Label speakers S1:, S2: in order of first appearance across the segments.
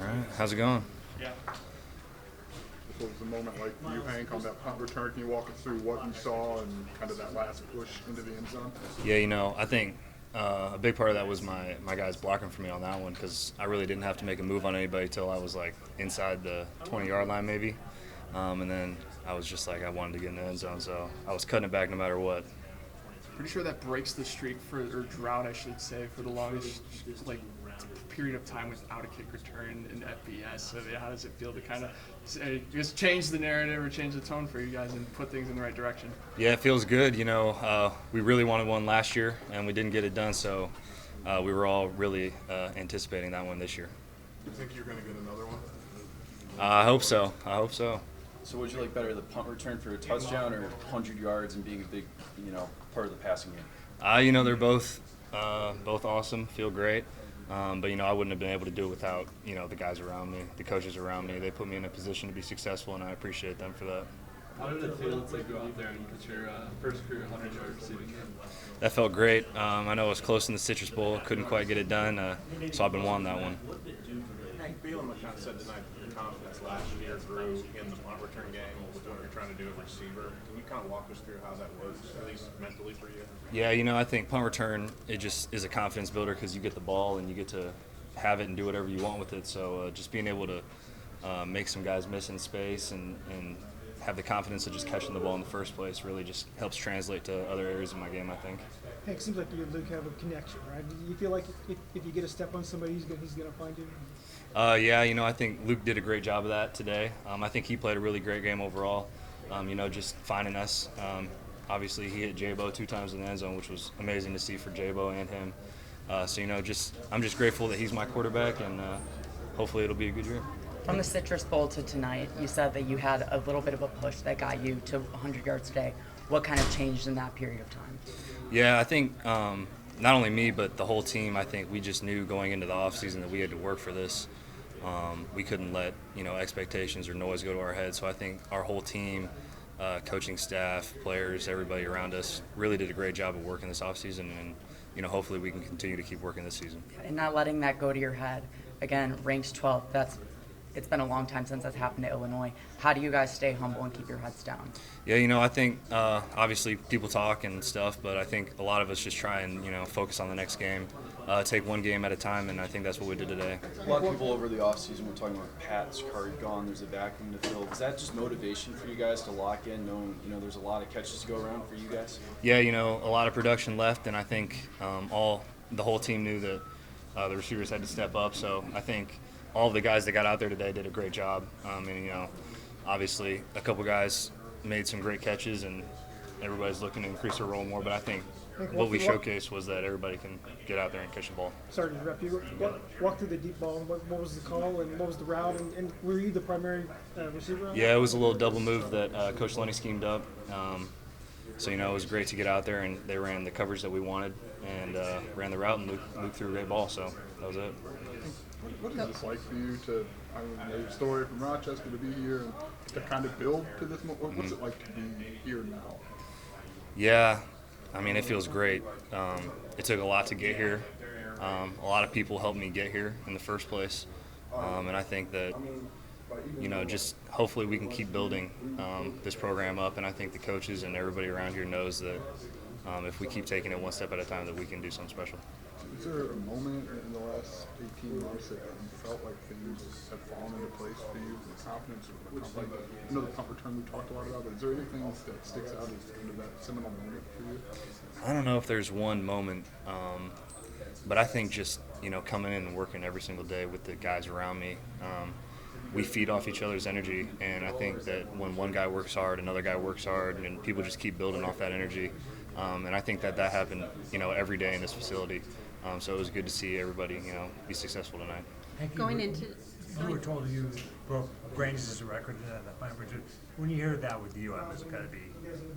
S1: All right, how's it going?
S2: What was the moment like for you, Hank, on that punt return? Can you walk us through what you saw and kind of that last push into the end zone?
S1: Yeah, I think a big part of that was my guys blocking for me on that one because I really didn't have to make a move on anybody till I was like inside the 20-yard line maybe. And then I was just like I wanted to get in the end zone, so I was cutting it back no matter what.
S3: Pretty sure that breaks the streak or drought, I should say, for the longest period of time without a kick return in FBS. So yeah, how does it feel to kind of just change the narrative or change the tone for you guys and put things in the right direction?
S1: Yeah, it feels good. We really wanted one last year and we didn't get it done, so we were all really anticipating that one this year.
S2: Do you think you're going to get another one?
S1: I hope so.
S4: So would you like better, the punt return for a touchdown or 100 yards and being a big, part of the passing game?
S1: They're both awesome, feel great. But I wouldn't have been able to do it without, the guys around me, the coaches around me. They put me in a position to be successful, and I appreciate them for that.
S5: How did it feel to go out there and get your first career 100-yard receiving game?
S1: That felt great. I know it was close in the Citrus Bowl, couldn't quite get it done, so I've been wanting that one.
S6: Hank Beatty kind of said tonight that your confidence last year grew in the punt return game with what you're trying to do as a receiver. Can you kind of walk us through how that works, at least mentally for you?
S1: Yeah, I think punt return, it just is a confidence builder because you get the ball and you get to have it and do whatever you want with it. So just being able to make some guys miss in space and have the confidence of just catching the ball in the first place really just helps translate to other areas of my game, I think.
S7: Hey, it seems like you and Luke have a connection, right? Do you feel like if you get a step on somebody, he's going to find you?
S1: Yeah, I think Luke did a great job of that today. I think he played a really great game overall, just finding us. Obviously, he hit J-Bo 2 times in the end zone, which was amazing to see for J-Bo and him. I'm just grateful that he's my quarterback, and hopefully it'll be a good year.
S8: From the Citrus Bowl to tonight, you said that you had a little bit of a push that got you to 100 yards today. What kind of changed in that period of time?
S1: Yeah, I think not only me, but the whole team, I think we just knew going into the offseason that we had to work for this. We couldn't let, expectations or noise go to our head. So I think our whole team, coaching staff, players, everybody around us really did a great job of working this offseason, and, hopefully we can continue to keep working this season.
S8: And not letting that go to your head. Again, ranked 12th, it's been a long time since that's happened to Illinois. How do you guys stay humble and keep your heads down?
S1: Yeah, I think obviously people talk and stuff, but I think a lot of us just try and, focus on the next game, take one game at a time, and I think that's what we did today.
S4: A lot of people over the offseason were talking about Pat's card gone, there's a vacuum to fill. Is that just motivation for you guys to lock in, knowing, there's a lot of catches to go around for you guys?
S1: Yeah, a lot of production left, and I think the whole team knew that the receivers had to step up, so I think all of the guys that got out there today did a great job. Obviously a couple guys made some great catches, and everybody's looking to increase their role more. But I think what we showcased was that everybody can get out there and catch the ball.
S7: Sorry to interrupt you. Walk through the deep ball. What was the call and what was the route? And were you the primary receiver?
S1: Yeah, it was a little double move that Coach Lenny schemed up. It was great to get out there, and they ran the coverage that we wanted and ran the route, and Luke threw a great ball. So that was it.
S2: What is this like for you to, your story from Rochester to be here and to kind of build to this moment? What's it like to be here now?
S1: Yeah, it feels great. It took a lot to get here. A lot of people helped me get here in the first place. And I think that, just hopefully we can keep building this program up. And I think the coaches and everybody around here knows that if we keep taking it one step at a time, that we can do something special.
S2: Is there a moment in the last 18 months that you felt like things have fallen into place for you, the confidence or the the punt return we talked a lot about, but is there anything that sticks out as kind of that seminal moment for you?
S1: I don't know if there's one moment, but I think just, coming in and working every single day with the guys around me, we feed off each other's energy, and I think that when one guy works hard, another guy works hard, and people just keep building off that energy. And I think that happened, every day in this facility. So it was good to see everybody, be successable tonight.
S9: You were told you broke Grange's record in the punt return. When you hear that with you, it's got to be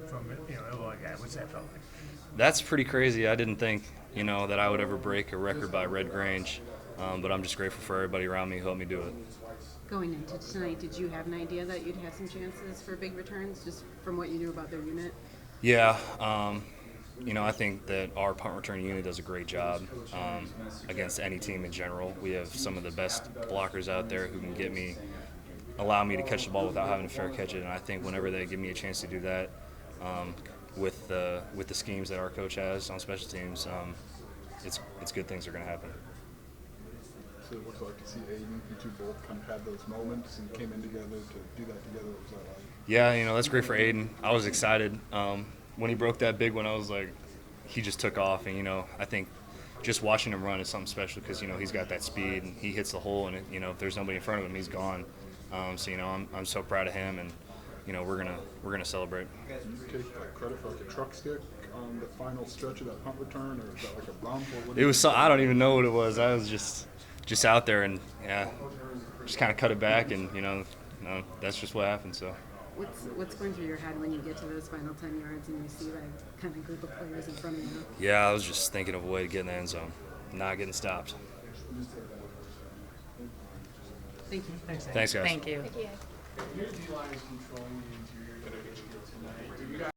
S9: from Illinois guy. What's that felt like?
S1: That's pretty crazy. I didn't think, that I would ever break a record by Red Grange, but I'm just grateful for everybody around me who helped me do it.
S10: Going into tonight, did you have an idea that you'd have some chances for big returns, just from what you knew about their unit?
S1: Yeah, I think that our punt return unit does a great job against any team in general. We have some of the best blockers out there who can allow me to catch the ball without having to fair catch it. And I think whenever they give me a chance to do that, with the schemes that our coach has on special teams, it's good things are going to happen.
S2: So it looks like to see Aiden, you two both kind of had those moments and came in together to do that together. What was that like?
S1: Yeah, that's great for Aiden. I was excited. When he broke that big one, I was like, he just took off. And, I think just watching him run is something special because, he's got that speed and he hits the hole. And, if there's nobody in front of him, he's gone. So, I'm so proud of him. And, we're gonna celebrate.
S2: Did you take credit for like a truck stick on the final stretch of that punt return, or is that like a bump?
S1: It was I don't even know what it was. I was just out there and just kind of cut it back, and that's just what happened. So.
S10: What's going through your head when you get to those final 10 yards and you see that kind of group of players in front of you?
S1: Yeah, I was just thinking of a way to get in the end zone, not getting stopped.
S10: Thank you.
S1: Thanks, guys.
S8: Thank you.
S3: Your D-line is controlling the